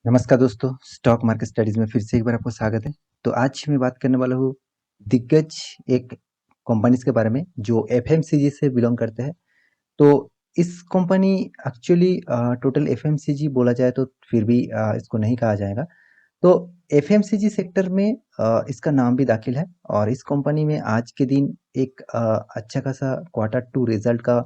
नमस्कार दोस्तों, stock market studies में फिर से एक बार आपको स्वागत है। तो आज मैं बात करने वाला हूँ दिग्गज एक कंपनीज़ के बारे में जो एफएमसीजी से बिलॉन्ग करते हैं। तो इस कंपनी एक्चुअली टोटल एफएमसीजी बोला जाए तो फिर भी इसको नहीं कहा जाएगा। तो एफएमसीजी सेक्टर में इसका नाम भी दाखिल है और इस कंपनी में आज के दिन एक अच्छा खासा क्वार्टर 2 रिज़ल्ट का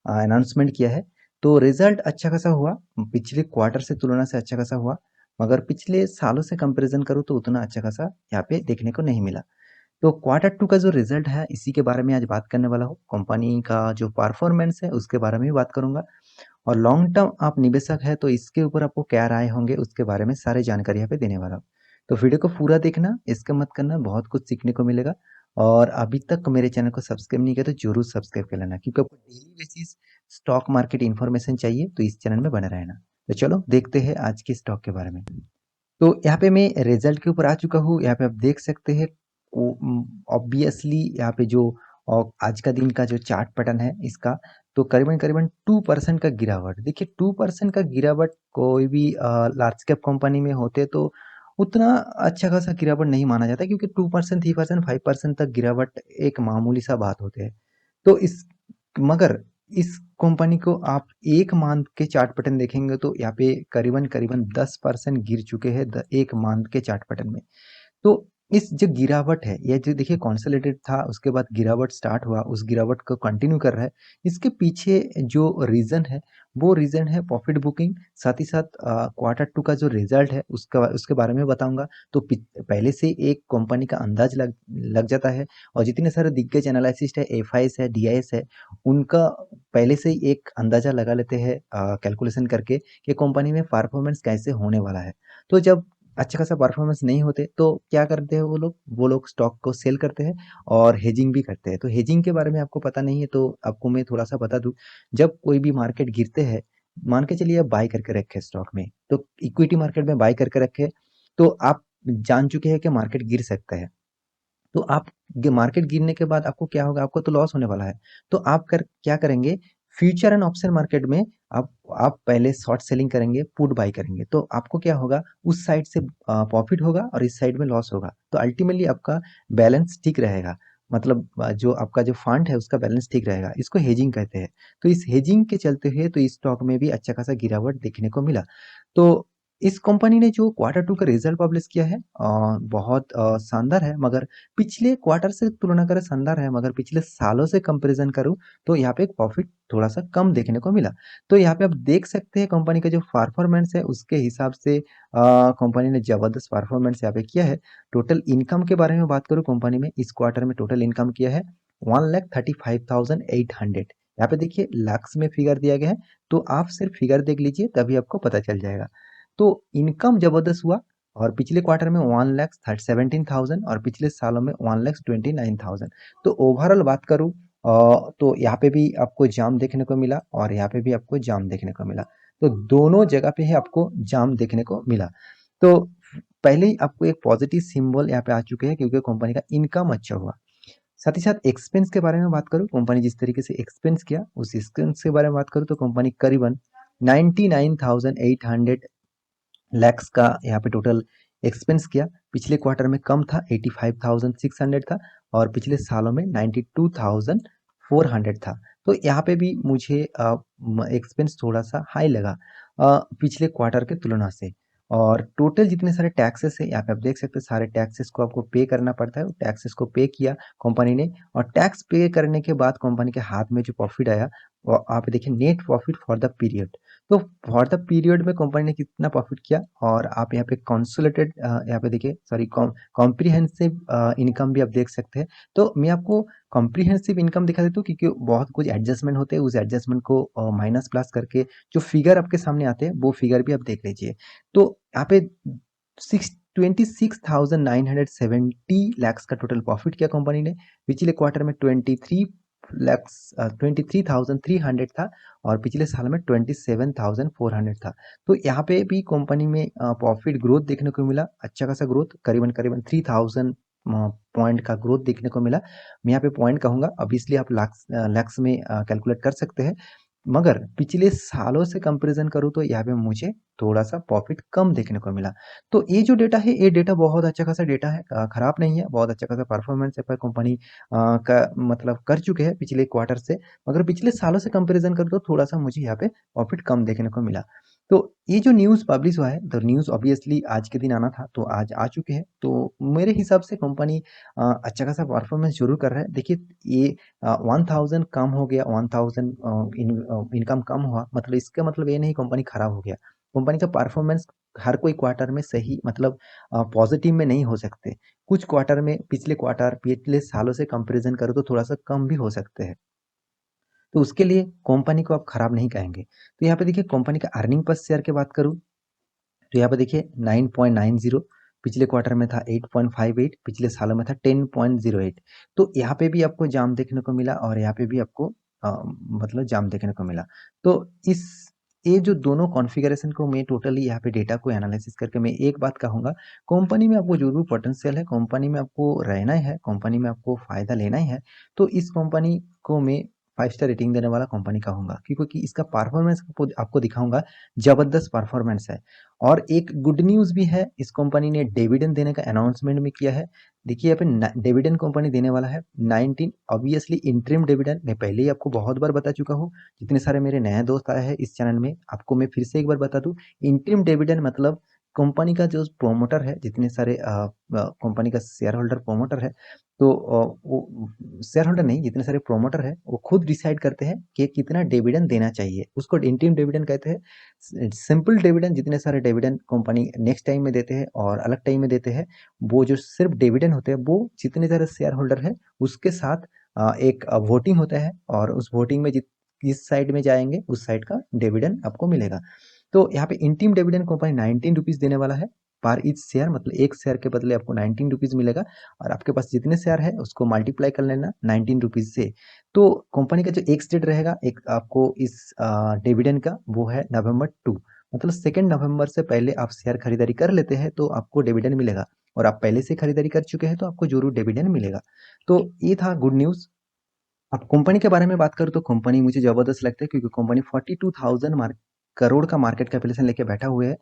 अनाउंसमेंट किया है। तो रिज़ल्ट अच्छा खासा हुआ, पिछले क्वार्टर से तुलना से अच्छा खासा हुआ, मगर पिछले सालों से कंपैरिज़न करूँ तो उतना अच्छा खासा यहाँ पे देखने को नहीं मिला। तो क्वार्टर 2 का जो रिज़ल्ट है इसी के बारे में आज बात करने वाला हूँ। कंपनी का जो परफॉर्मेंस है उसके बारे में भी बात करूँगा और लॉन्ग टर्म आप निवेशक हैं तो इसके ऊपर आपको क्या राय होंगे उसके बारे में सारी जानकारी यहाँ पे देने वाला हूँ। तो वीडियो को पूरा देखना, स्किप मत करना, बहुत कुछ सीखने को मिलेगा। और अभी तक मेरे चैनल को सब्सक्राइब नहीं किया तो ज़रूर सब्सक्राइब कर लेना क्योंकि आपको daily basis stock market information चाहिए तो इस चैनल में बने रहना। तो चलो देखते हैं आज के स्टॉक के बारे में। तो यहाँ पे मैं रिजल्ट के ऊपर आ चुका हूँ। यहाँ पे आप देख सकते हैं ऑब्वियसली यहाँ पे जो आज का दिन का जो चार्ट पैटर्न है इसका, तो करीबन करीबन 2% का गिरावट। देखिए 2% का गिरावट कोई भी लार्ज कैप कंपनी में होते तो उतना अच्छा खासा गिरावट नहीं माना जाता क्योंकि 2% 3% 5% तक गिरावट एक मामूली सा बात होते हैं। तो इस मगर इस कंपनी को आप एक मंथ के चार्ट पैटर्न देखेंगे तो यहाँ पे करीबन करीबन 10% गिर चुके हैं एक मंथ के चार्ट पैटर्न में। तो इस जो गिरावट है ये जो देखिए कंसोलिडेट था उसके बाद गिरावट स्टार्ट हुआ, उस गिरावट को कंटिन्यू कर रहा है। इसके पीछे जो रीज़न है वो रीज़न है प्रॉफिट बुकिंग, साथ ही साथ क्वार्टर 2 का जो रिजल्ट है उसका उसके बारे में बताऊंगा। तो पहले से एक कंपनी का अंदाज लग लग जाता है और जितने सारे दिग्गज एनालिसिस्ट है, एफआईएस है, डीआईएस है, उनका पहले से ही एक अंदाजा लगा लेते हैं कैलकुलेशन करके कि कंपनी में परफॉर्मेंस कैसे होने वाला है। तो जब अच्छा खासा परफॉर्मेंस नहीं होते तो क्या करते हैं वो लोग स्टॉक को सेल करते हैं और हेजिंग भी करते हैं। तो हेजिंग के बारे में आपको पता नहीं है तो आपको मैं थोड़ा सा बता दूं। जब कोई भी मार्केट गिरते हैं, मान के चलिए आप बाय करके रखे स्टॉक में, तो इक्विटी मार्केट में बाय करके रखे, तो आप जान चुके हैं कि मार्केट गिर सकता है। तो आप मार्केट गिरने के बाद आपको क्या होगा, आपको तो लॉस होने वाला है। तो आप क्या करेंगे, फ्यूचर एंड ऑप्शन मार्केट में आप आप पहले शॉर्ट सेलिंग करेंगे, पुट बाई करेंगे, तो आपको क्या होगा, उस साइड से प्रॉफिट होगा और इस साइड में लॉस होगा। तो अल्टीमेटली आपका बैलेंस ठीक रहेगा, मतलब जो आपका जो फंड है उसका बैलेंस ठीक रहेगा। इसको हेजिंग कहते हैं। तो इस हेजिंग के चलते हुए तो इस स्टॉक में भी अच्छा खासा गिरावट देखने को मिला। तो इस कंपनी ने जो क्वार्टर 2 का रिजल्ट पब्लिश किया है बहुत शानदार है, मगर पिछले क्वार्टर से तुलना करें शानदार है, मगर पिछले सालों से कंपैरिजन करूं तो यहाँ पे प्रॉफिट थोड़ा सा कम देखने को मिला। तो यहाँ पे आप देख सकते हैं कंपनी का जो परफॉर्मेंस है उसके हिसाब से कंपनी ने जबरदस्त परफॉर्मेंस यहाँ पे किया है। टोटल इनकम के बारे में बात करूं, कंपनी में इस क्वार्टर में टोटल इनकम किया है 1,35,800। यहाँ पे देखिए लाख्स में फिगर दिया गया है, तो आप सिर्फ फिगर देख लीजिए तभी आपको पता चल जाएगा। तो इनकम जबरदस्त हुआ और पिछले क्वार्टर में 1,17,000 और पिछले सालों में 1,29,000। तो ओवरऑल बात करूँ तो यहाँ पे भी आपको जाम देखने को मिला और यहाँ पे भी आपको जाम देखने को मिला। तो दोनों जगह पे ही आपको जाम देखने को मिला। तो पहले ही आपको एक पॉजिटिव सिंबल यहाँ पे आ चुके हैं क्योंकि कंपनी का इनकम अच्छा हुआ। साथ ही साथ एक्सपेंस के बारे में बात करूँ, कंपनी जिस तरीके से एक्सपेंस किया उस एक्सपेंस के बारे में बात करूँ तो कंपनी करीबन 99,800 लैक्स का यहाँ पे टोटल एक्सपेंस किया। पिछले क्वार्टर में कम था, 85,600 था और पिछले सालों में 92,400 था। तो यहाँ पे भी मुझे एक्सपेंस थोड़ा सा हाई लगा पिछले क्वार्टर के तुलना से। और टोटल जितने सारे टैक्सेस है यहाँ पे आप देख सकते हैं, सारे टैक्सेस को आपको पे करना पड़ता है। टैक्सेस को पे किया कंपनी ने और टैक्स पे करने के बाद कंपनी के हाथ में जो प्रॉफिट आया वो आप देखिए net profit for the period. तो फॉर द पीरियड में कंपनी ने कितना प्रॉफिट किया और आप यहाँ पे कंसोलिडेटेड यहाँ पे देखिए, सॉरी, कॉम्प्रिहेंसिव इनकम भी आप देख सकते हैं। तो मैं आपको कॉम्प्रिहेंसिव इनकम दिखा देता हूँ क्योंकि बहुत कुछ एडजस्टमेंट होते हैं, उस एडजस्टमेंट को माइनस प्लस करके जो फिगर आपके सामने आते हैं वो फिगर भी आप देख लीजिए। तो यहाँ पे 26,970 लैक्स का टोटल प्रॉफिट किया कंपनी ने। पिछले क्वार्टर में 23,300 था और पिछले साल में 27,400 था। तो यहाँ पे भी कंपनी में प्रॉफिट ग्रोथ देखने को मिला, अच्छा खासा ग्रोथ, करीबन करीबन 3,000 पॉइंट का ग्रोथ देखने को मिला। मैं यहाँ पे पॉइंट कहूँगा, अब इसलिए आप लैक्स में कैलकुलेट कर सकते हैं। मगर पिछले सालों से कंपैरिज़न करूँ तो यहाँ पे मुझे थोड़ा-सा प्रॉफ़िट कम देखने को मिला। तो ये जो डेटा है, ये डेटा बहुत अच्छा खासा डेटा है, खराब नहीं है, बहुत अच्छा खासा परफ़ॉर्मेंस यहाँ पे कंपनी का मतलब कर चुके हैं पिछले क्वार्टर से। मगर पिछले सालों से कंपैरिज़न करूँ तो थोड़ा-सा मुझे यहाँ पे प्रॉफ़िट कम देखने को मिला। तो ये जो न्यूज़ पब्लिश हुआ है, तो न्यूज़ ऑब्वियसली आज के दिन आना था, तो आज आ चुके हैं। तो मेरे हिसाब से कंपनी अच्छा खासा परफ़ॉर्मेंस ज़रूर कर रहा है। देखिए ये 1000 कम हो गया, 1000 इनकम कम हुआ, मतलब इसका मतलब ये नहीं कंपनी खराब हो गया। कंपनी का परफॉर्मेंस हर कोई क्वार्टर में सही मतलब पॉजिटिव में नहीं हो सकते। कुछ क्वार्टर में पिछले क्वार्टर, पिछले सालों से कंपैरिज़न करो तो थोड़ा-सा कम भी हो सकते हैं। तो उसके लिए कंपनी को आप खराब नहीं कहेंगे। तो यहाँ पे देखिए कंपनी का अर्निंग पर शेयर की बात करूँ तो यहाँ पे देखिए 9.90 पिछले क्वार्टर में था 8.58 पिछले सालों में था 10.08 तो यहाँ पे भी आपको जाम देखने को मिला और यहाँ पे भी आपको मतलब जाम देखने को मिला। तो इस ये जो दोनों कॉन्फ़िगरेशन को मैं टोटली यहाँ पे डेटा को एनालिसिस करके मैं एक बात कहूँगा, कंपनी में आपको ज़रूर पोटेंशियल है, कंपनी में आपको रहना ही है, कंपनी में आपको फ़ायदा लेना ही है। तो इस कंपनी को मैं 5 स्टार रेटिंग देने वाला कंपनी कहूँगा क्योंकि इसका परफॉर्मेंस आपको दिखाऊँगा, ज़बरदस्त परफॉर्मेंस है। और एक गुड न्यूज़ भी है, इस कंपनी ने डिविडेंड देने का अनाउंसमेंट भी किया है। देखिए यहाँ पे न डिविडेंड कंपनी देने वाला है 19 ऑब्वियसली इंटरिम डिविडेंड मैं पहले ही आपको बहुत बार बता चुका हूँ। जितने सारे मेरे नए दोस्त आए हैं इस चैनल में, आपको मैं फिर से एक बार बता दूँ, इंटरिम डिविडेंड मतलब कंपनी का जो प्रोमोटर है, जितने सारे कंपनी का शेयर होल्डर प्रोमोटर है, तो वो शेयर होल्डर नहीं, जितने सारे प्रोमोटर हैं, वो खुद डिसाइड करते हैं कि कितना डिविडेंड देना चाहिए। उसको इंटरिम डिविडेंड कहते हैं। सिंपल डिविडेंड जितने सारे डिविडेंड कंपनी नेक्स्ट टाइम में देते हैं और अलग टाइम में देते हैं, वो जो सिर्फ डिविडेंड होते हैं वो जितने सारे शेयर होल्डर है उसके साथ एक वोटिंग होता है और उस वोटिंग में जिस साइड में जाएंगे उस साइड का डिविडेंड आपको मिलेगा। तो यहाँ पे इंटीम डिविडेंड कंपनी 19 रुपीज़ देने वाला है पर ईच शेयर, मतलब एक शेयर के बदले आपको 19 रुपीज़ मिलेगा और आपके पास जितने शेयर है उसको मल्टीप्लाई कर लेना 19 रुपीज़ से। तो कंपनी का जो एक्स डेट रहेगा एक आपको इस डिविडेंड का, वो है नवंबर 2, मतलब 2 नवंबर से पहले आप शेयर खरीदारी कर लेते हैं तो आपको डिविडेंड मिलेगा और आप पहले से खरीदारी कर चुके हैं तो आपको जरूर डिविडेंड मिलेगा। तो ये था गुड न्यूज़। अब कंपनी के बारे में बात करूँ तो कंपनी मुझे ज़बरदस्त लगता है क्योंकि कंपनी 42,000 करोड़ का मार्केट कैपिटलाइजेशन लेके बैठा हुआ है।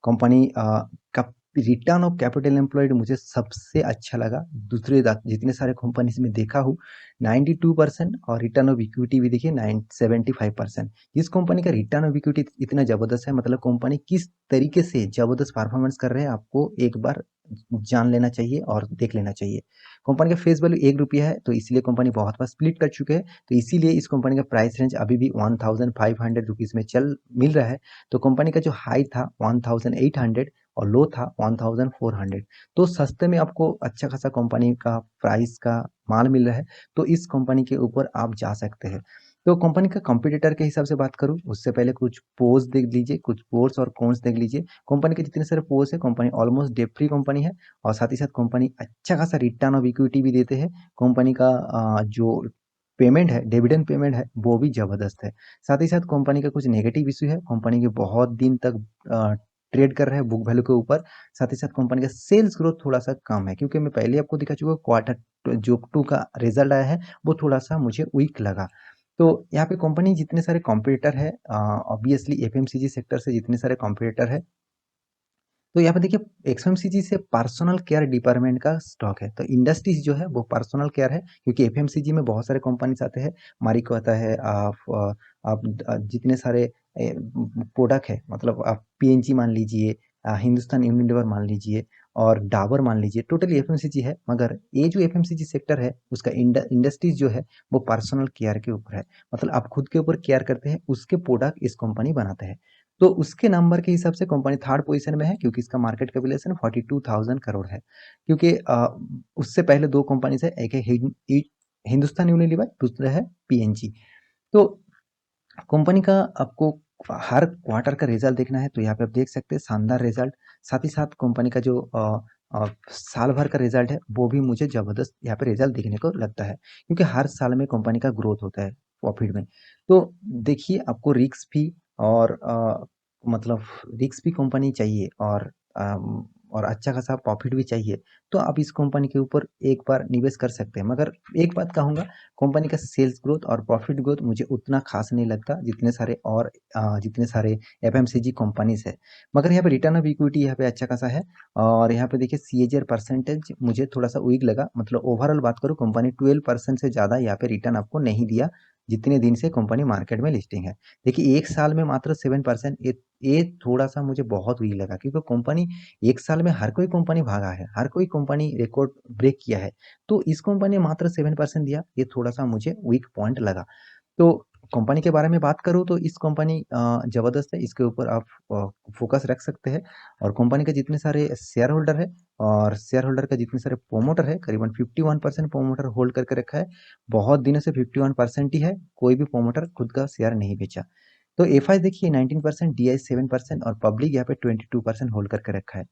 कंपनी का रिटर्न ऑफ कैपिटल एम्प्लॉयड मुझे सबसे अच्छा लगा। दूसरे जितने सारे कंपनीज में देखा हूँ 92% और रिटर्न ऑफ इक्विटी भी देखिए 75%। इस कंपनी का रिटर्न ऑफ इक्विटी इतना ज़बरदस्त है, मतलब कंपनी किस तरीके से ज़बरदस्त परफॉर्मेंस कर रहे हैं आपको एक बार जान लेना चाहिए और देख लेना चाहिए। कंपनी का फेस वैल्यू 1 रुपया है, तो इसलिए कंपनी बहुत बार स्प्लिट कर चुके हैं, तो इसीलिए इस कंपनी का प्राइस रेंज अभी भी 1500 रुपीज़ में मिल रहा है। तो कंपनी का जो हाई था 1800 और लो था 1400, तो सस्ते में आपको अच्छा खासा कंपनी का प्राइस का माल मिल रहा है, तो इस कंपनी के ऊपर आप जा सकते हैं। तो कंपनी का कंपटीटर के हिसाब से बात करूँ उससे पहले कुछ पोज देख लीजिए, कुछ पोर्स और कॉन्स देख लीजिए। कंपनी के जितने सारे पोज है, company almost debt free company है और साथ ही साथ कंपनी अच्छा खासा रिटर्न ऑफ इक्विटी भी देते हैं। कंपनी का जो पेमेंट है, डिविडेंड पेमेंट है, वो भी ज़बरदस्त है। साथ ही साथ कंपनी का कुछ नेगेटिव इश्यू है, कंपनी के बहुत दिन तक ट्रेड कर रहे हैं बुक वैल्यू के ऊपर। साथ ही साथ कंपनी का सेल्स ग्रोथ थोड़ा-सा कम है क्योंकि मैं पहले आपको दिखा चुका हूँ क्वार्टर जो 2 का रिजल्ट आया है, वो थोड़ा-सा मुझे वीक लगा। तो यहाँ पे कंपनी जितने सारे कॉम्पिटिटर है, ऑब्वियसली एफएमसीजी सेक्टर से जितने सारे कॉम्पिटिटर है, तो यहाँ पे देखिए एफएमसीजी से पर्सनल केयर डिपार्टमेंट का स्टॉक है, तो इंडस्ट्रीज जो है वो पर्सनल केयर है क्योंकि एफएमसीजी में बहुत सारे कंपनीज आते हैं। मारिको आता है, आप जितने सारे प्रोडक्ट है, मतलब आप पीएनजी मान लीजिए, हिंदुस्तान यूनिलीवर मान लीजिए और डाबर मान लीजिए, टोटली एफएमसीजी है। मगर ये जो एफएमसीजी सेक्टर है उसका इंडस्ट्रीज जो है वो पर्सनल केयर के ऊपर है, मतलब आप खुद के ऊपर केयर करते हैं उसके प्रोडक्ट इस कंपनी बनाते हैं। तो उसके नंबर के हिसाब से कंपनी थर्ड पोजीशन में है क्योंकि इसका मार्केट कैपिटलाइजेशन 42,000 करोड़ है। क्योंकि उससे पहले 2 कंपनीज है, एक है हिंदुस्तान यूनिलीवर, दूसरा है पीएनजी। तो कंपनी का आपको हर क्वार्टर का रिजल्ट देखना है तो यहाँ पे आप देख सकते हैं शानदार रिजल्ट। साथ ही साथ कंपनी का जो साल भर का रिजल्ट है वो भी मुझे ज़बरदस्त यहाँ पे रिजल्ट देखने को लगता है क्योंकि हर साल में कंपनी का ग्रोथ होता है प्रॉफिट में। तो देखिए आपको रिस्क भी और मतलब रिस्क भी कंपनी चाहिए और और अच्छा खासा प्रॉफिट भी चाहिए, तो आप इस कंपनी के ऊपर एक बार निवेश कर सकते हैं। मगर एक बात कहूँगा, कंपनी का सेल्स ग्रोथ और प्रॉफिट ग्रोथ मुझे उतना खास नहीं लगता जितने सारे एफएमसीजी कंपनीज है। मगर यहाँ पे रिटर्न ऑफ इक्विटी यहाँ पे अच्छा खासा है, और यहाँ पे देखिए सीएजीआर परसेंटेज मुझे थोड़ा सा वीक लगा। मतलब ओवरऑल बात करूँ, कंपनी 12% से ज़्यादा यहाँ पे रिटर्न आपको नहीं दिया जितने दिन से कंपनी मार्केट में लिस्टिंग है। देखिए एक साल में मात्र 7%, ये थोड़ा सा मुझे बहुत वीक लगा, क्योंकि कंपनी एक साल में हर कोई कंपनी भागा है, हर कोई कंपनी रिकॉर्ड ब्रेक किया है, तो इस कंपनी ने मात्र 7% दिया, ये थोड़ा सा मुझे वीक पॉइंट लगा। तो कंपनी के बारे में बात करूँ तो इस कंपनी ज़बरदस्त है, इसके ऊपर आप फोकस रख सकते हैं। और कंपनी के जितने सारे शेयर होल्डर है, और शेयर होल्डर का जितने सारे प्रोमोटर है, करीबन 51% प्रोमोटर होल्ड करके रखा है। बहुत दिनों से 51% ही है, कोई भी प्रोमोटर खुद का शेयर नहीं बेचा। तो एफ आई देखिए 19%, डी आई 7% और पब्लिक यहाँ पे 22% होल्ड करके रखा है।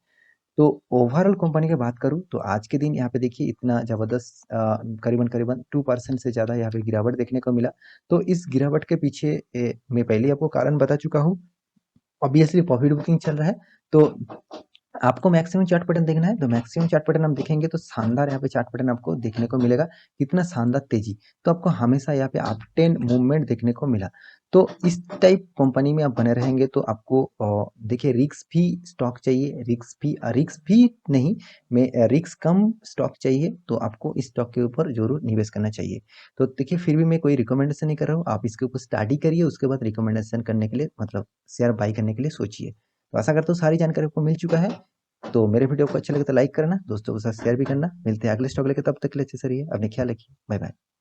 तो ओवरऑल कंपनी की बात करूँ तो आज के दिन यहाँ पे देखिए इतना ज़बरदस्त करीबन करीबन 2% से ज़्यादा यहाँ पे गिरावट देखने को मिला। तो इस गिरावट के पीछे मैं पहले ही आपको कारण बता चुका हूँ। ऑब्वियसली प्रॉफिट बुकिंग चल रहा है, तो आपको मैक्सिमम चार्ट पैटर्न देखना है, तो मैक्सिमम चार्ट पैटर्न हम देखेंगे तो शानदार यहाँ पे चार्ट पैटर्न आपको देखने को मिलेगा। कितना शानदार तेजी, तो आपको हमेशा यहाँ पे अप ट्रेंड मूवमेंट देखने को मिला। तो इस टाइप कंपनी में आप बने रहेंगे तो आपको देखिए रिस्क भी स्टॉक चाहिए, रिस्क भी नहीं, मैं रिस्क कम स्टॉक चाहिए, तो आपको इस स्टॉक के ऊपर जरूर निवेश करना चाहिए। तो देखिए फिर भी मैं कोई रिकमेंडेशन नहीं कर रहा हूँ, आप इसके ऊपर स्टडी करिए, उसके बाद रिकमेंडेशन करने के लिए मतलब शेयर बाई करने के लिए सोचिए। तो आशा करता हूँ सारी जानकारी आपको मिल चुका है। तो मेरे वीडियो को अच्छा लगे तो लाइक करना, दोस्तों के साथ शेयर भी करना। मिलते हैं अगले स्टॉक लेके, तब तक के लिए अच्छे से रहिए, अपने ख्याल रखिए, बाय बाय।